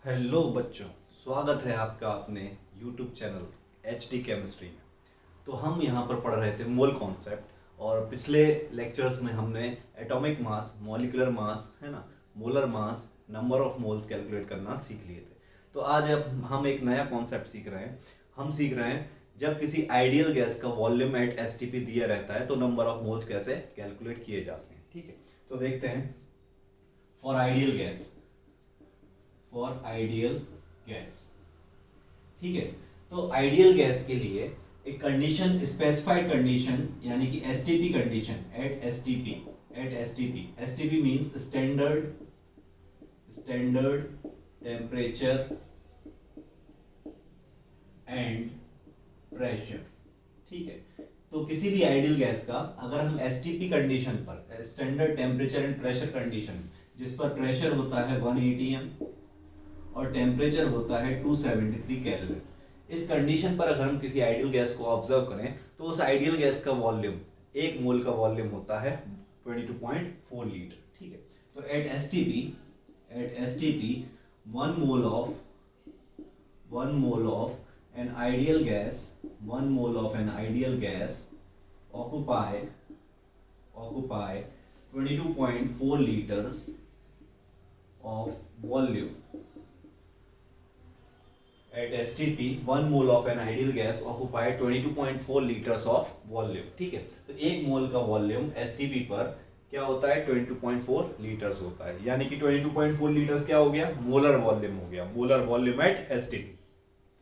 Hello बच्चों, स्वागत है आपका अपने YouTube चैनल HD केमिस्ट्री में। तो हम यहाँ पर पढ़ रहे थे मोल कॉन्सेप्ट और पिछले लेक्चर्स में हमने एटॉमिक मास, मॉलिक्यूलर मास, है ना, molar mass, number of moles calculate करना सीख लिए थे। तो आज अब हम एक नया कॉन्सेप्ट सीख रहे हैं। हम सीख रहे हैं जब किसी आइडियल गैस का वॉल्यूम एट STP दिया रहता है तो नंबर ऑफ मोल्स कैसे कैलकुलेट किए जाते हैं। ठीक है, तो देखते हैं। फॉर आइडियल गैस, ठीक है। तो आइडियल गैस के लिए एक कंडीशन, स्पेसिफाइड कंडीशन, यानी कि STP condition at STP means standard temperature and pressure. ठीक है, तो किसी भी आइडियल गैस का अगर हम एसटीपी कंडीशन पर, standard temperature and pressure condition, जिस पर प्रेशर होता है 1 atm और टेम्परेचर होता है 273 केल्विन, इस कंडीशन पर अगर हम किसी आइडियल गैस को ऑब्जर्व करें तो उस आइडियल गैस का वॉल्यूम, एक मोल का वॉल्यूम होता है 22.4 लीटर। ठीक है, तो at STP 1 mole of an ideal gas occupy 22.4 liters of volume. At STP 1 mole of an ideal gas occupy 22.4 liters of volume. ठीक है, तो एक मोल का वॉल्यूम STP पर क्या होता है, 22.4 लीटर्स होता है। यानी कि 22.4 लीटर्स क्या हो गया, मोलर वॉल्यूम हो गया। Molar volume at STP।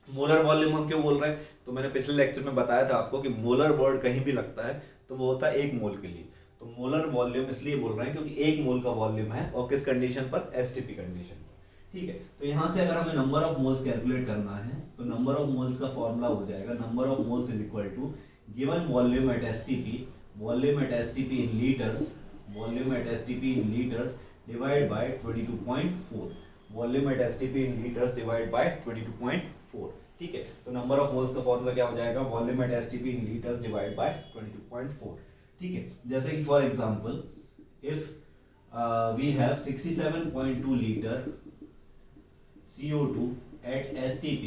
Molar volume हम क्यों बोल रहे हैं, तो मैंने पिछले लेक्चर में बताया था आपको कि मोलर वर्ड कहीं भी लगता है तो वो होता है एक मोल के लिए। तो मोलर वॉल्यूम इसलिए बोल रहे हैं क्योंकि एक मोल का वॉल्यूम है और किस कंडीशन पर, एसटीपी कंडीशन पर। ठीक है, तो यहाँ से अगर हमें नंबर ऑफ मोल्स कैलकुलेट करना है तो नंबर ऑफ मोल्स का फॉर्मूला हो जाएगा, number of moles is equal to given volume at STP in litres divide by 22.4, volume at STP in litres divide by 22.4। ठीक है, तो नंबर ऑफ मोल्स का फॉर्मूला क्या हो जाएगा, volume at STP in litres divide by 22.4। ठीक है, जैसे कि for example if we have 67.2 litre CO2 at STP,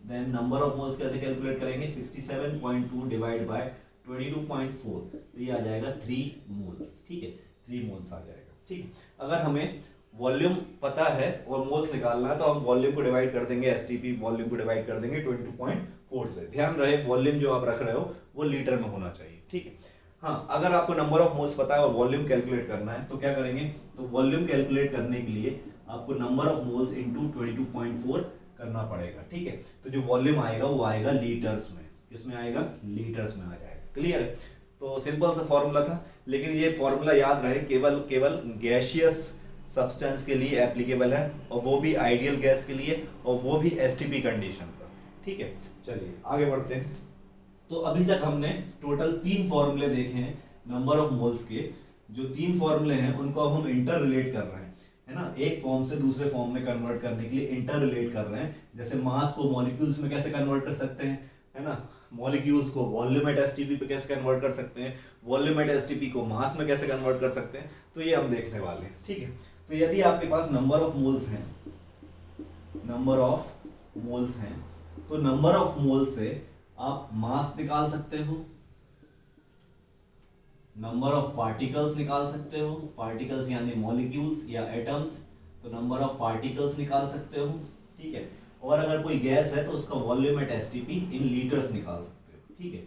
then number of moles कैसे कैलकुलेट करेंगे, 67.2 डिवाइड बाय 22.4, तो ये आ जाएगा 3 मोल्स। ठीक है, 3 मोल्स आ जाएगा। ठीक है, अगर हमें वॉल्यूम पता है और मोल्स निकालना है तो हम वॉल्यूम को डिवाइड कर देंगे, एसटीपी वॉल्यूम को डिवाइड कर देंगे 22.4 से। ध्यान रहे वॉल्यूम जो आप रख रहे हो वो लीटर में होना चाहिए। ठीक है, हाँ, अगर आपको नंबर ऑफ मोल्स पता है और वॉल्यूम कैलकुलेट करना है तो क्या करेंगे, तो वॉल्यूम कैलकुलेट करने के लिए आपको नंबर ऑफ मोल्स इंटू 22.4 करना पड़ेगा। ठीक है, तो जो वॉल्यूम आएगा वो आएगा लीटर्स में। किसमें आएगा, लीटर्स में आ जाएगा। क्लियर है, तो सिंपल सा फॉर्मूला था, लेकिन ये फॉर्मूला याद रहे केवल गैसियस सब्सटेंस के लिए एप्लीकेबल है और वो भी आइडियल गैस के लिए और वो भी एसटीपी कंडीशन पर। ठीक है, चलिए आगे बढ़ते हैं। तो अभी तक हमने टोटल 3 फॉर्मूले देखे हैं नंबर ऑफ मोल्स के। जो 3 फॉर्मूले हैं उनको अब हम इंटर रिलेट कर रहे हैं, है ना, एक फॉर्म से दूसरे फॉर्म में कन्वर्ट करने के लिए इंटर रिलेट कर रहे हैं। जैसे मास को मॉलिक्यूल्स में कैसे कन्वर्ट कर सकते हैं, है ना, मॉलिक्यूल्स को वॉल्यूम एट एसटीपी पे कैसे कन्वर्ट कर सकते हैं, वॉल्यूम एट एसटीपी को मास में कैसे कन्वर्ट कर सकते हैं, तो ये हम देखने वाले हैं। ठीक है, तो यदि आपके पास नंबर ऑफ मोल्स हैं तो नंबर ऑफ मोल से आप मास निकाल सकते हो, नंबर ऑफ पार्टिकल्स निकाल सकते हो, पार्टिकल्स यानी मॉलिक्यूल्स या एटम्स, तो नंबर ऑफ पार्टिकल्स निकाल सकते हो। ठीक है, और अगर कोई गैस है तो उसका volume at STP in litres निकाल सकते हो। ठीक है,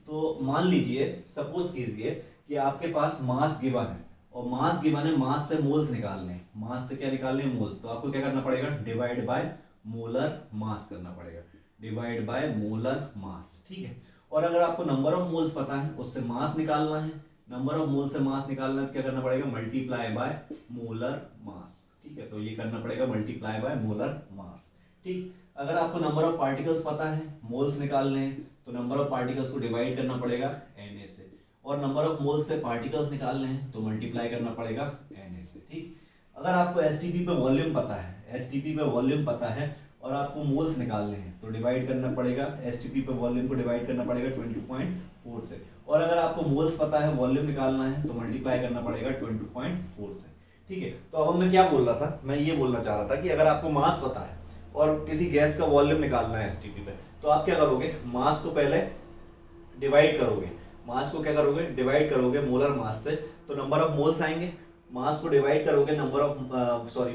तो मान लीजिए, सपोज कीजिए कि आपके पास मास गिवन है और मास गिवन है, मास से मोल्स निकालने हैं। मास से क्या निकालने हैं, मोल्स। तो आपको क्या करना पड़ेगा, डिवाइड बाय मोलर मास करना पड़ेगा, डिवाइड बाय मोलर मास। ठीक है, और अगर आपको नंबर ऑफ मोल्स पता है, उससे मास निकालना है, नंबर ऑफ मोल से मास निकालना है तो क्या करना पड़ेगा, मल्टीप्लाई बाय मोलर मास। ठीक है, तो ये करना पड़ेगा मल्टीप्लाई बाय मोलर मास। ठीक, अगर आपको नंबर ऑफ पार्टिकल्स पता है, मोल्स निकालने हैं, तो नंबर ऑफ पार्टिकल्स को डिवाइड करना पड़ेगा Na से, और नंबर ऑफ मोल्स से पार्टिकल्स निकालने हैं तो मल्टीप्लाई करना पड़ेगा Na से। ठीक, अगर आपको एसटीपी पे वॉल्यूम पता है और आपको मोल्स निकालने हैं तो डिवाइड करना पड़ेगा, एसटीपी पे वॉल्यूम को डिवाइड करना पड़ेगा 22.4 से, और अगर आपको मोल्स पता है, वॉल्यूम निकालना है तो मल्टीप्लाई करना पड़ेगा 22.4 से। ठीक है, तो अब मैं क्या बोल रहा था, मैं ये बोलना चाह रहा था कि अगर आपको मास पता है और किसी गैस का वॉल्यूम निकालना है एसटीपी पे, तो आप क्या करोगे, मास को पहले डिवाइड करोगे, मास को क्या करोगे, डिवाइड करोगे मोलर मास से, तो नंबर ऑफ मोल्स आएंगे। मास को डिवाइड करोगे नंबर ऑफ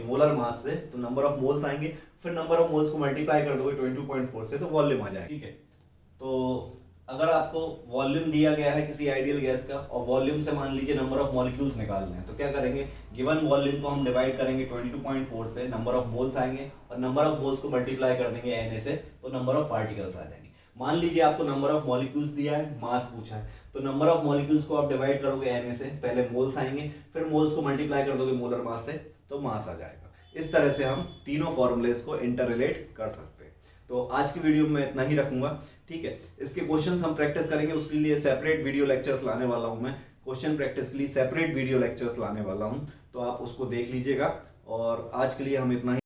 मोलर मास से, तो नंबर ऑफ मोल्स आएंगे, फिर नंबर ऑफ मोल्स को मल्टीप्लाई कर दोगे 22.4 से, तो वॉल्यूम आ जाएगा। ठीक है, तो अगर आपको वॉल्यूम दिया गया है किसी आइडियल गैस का और वॉल्यूम से मान लीजिए नंबर ऑफ मॉलिक्यूल्स निकालने हैं, तो क्या करेंगे, गिवन वॉल्यूम को हम डिवाइड करेंगे 22.4 से, नंबर ऑफ मोल्स आएंगे और नंबर ऑफ मोल्स को मल्टीप्लाई कर देंगे Na से, तो नंबर ऑफ पार्टिकल्स आ जाएंगे। मान लीजिए आपको नंबर ऑफ मॉलिक्यूल्स दिया है, मास पूछा है, तो नंबर ऑफ मॉलिक्यूल्स को आप डिवाइड करोगे Na से, पहले मोल्स आएंगे, फिर मोल्स को मल्टीप्लाई कर दोगे मोलर मास से, तो मास आ जाएगा। इस तरह से हम तीनों फॉर्मूलेस को इंटर रिलेट कर सकते हैं। तो आज की वीडियो में इतना ही रखूंगा। ठीक है, इसके क्वेश्चंस हम प्रैक्टिस करेंगे, उसके लिए सेपरेट वीडियो लेक्चर्स लाने वाला हूं मैं, क्वेश्चन प्रैक्टिस के लिए सेपरेट वीडियो लेक्चर्स लाने वाला हूं, तो आप उसको देख लीजिएगा। और आज के लिए हम इतना ही